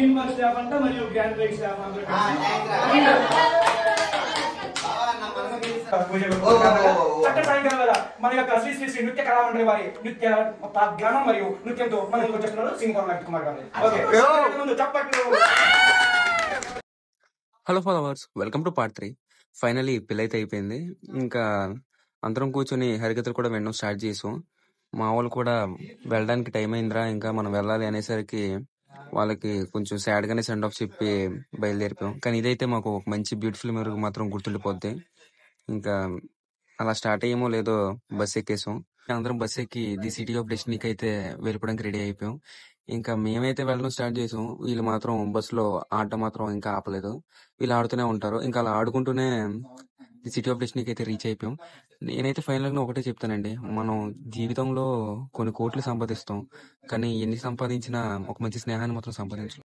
Green park staff అంతా మరియు grand ride staff అందరూ సాయంకాలం వేళ మన యొక్క శ్రీ శ్రీ శ్రీ నృత్య కళామండలి వారి నృత్య జ్ఞానం మరియు నృత్యంతో మన ముందుకు వచ్చేస్తున్నారు సింగర్ కుమార్ గారు. ఓకే చప్పట్లు. Hello followers, welcome to part 3. Finally పెళ్ళైతే అయిపోయింది. ఇంకా అందరం కూర్చొని హరికథలు కూడా వినడం స్టార్ట్ చేసాం. మా వాళ్ళు కూడా వెళ్ళడానికి టైం అయిందిరా, ఇంకా మనం వెళ్ళాలి అనేసరికి వాళ్ళకి కొంచెం సాడ్ గానే సెండ్ ఆఫ్ చెప్పి బయలుదేరిపోయాం. కానీ ఇదైతే మాకు ఒక మంచి బ్యూటిఫుల్ మెమరీ మాత్రం గుర్తుండిపోద్ది. ఇంకా అలా స్టార్ట్ అయ్యేమో లేదో బస్ ఎక్కేసాం. అందరం బస్ ఎక్కి ది సిటీ ఆఫ్ డెస్టినీకి అయితే వెళ్ళిపోవడానికి రెడీ అయిపోయాం. ఇంకా మేమైతే వెళ్ళడం స్టార్ట్ చేసాం. వీళ్ళు మాత్రం బస్సులో ఆట మాత్రం ఇంకా ఆపలేదు. వీళ్ళు ఆడుతూనే ఉంటారు. ఇంకా అలా ఆడుకుంటూనే ది సిటీ ఆఫ్ డెస్టినీకి అయితే రీచ్ అయిపోయాం. నేనైతే ఫైనల్ గా ఒకటే చెప్తానండి, మనం జీవితంలో కొన్ని కోట్లు సంపాదిస్తాం, కానీ ఎన్ని సంపాదించినా ఒక మంచి స్నేహాన్ని మాత్రం సంపాదించలేం.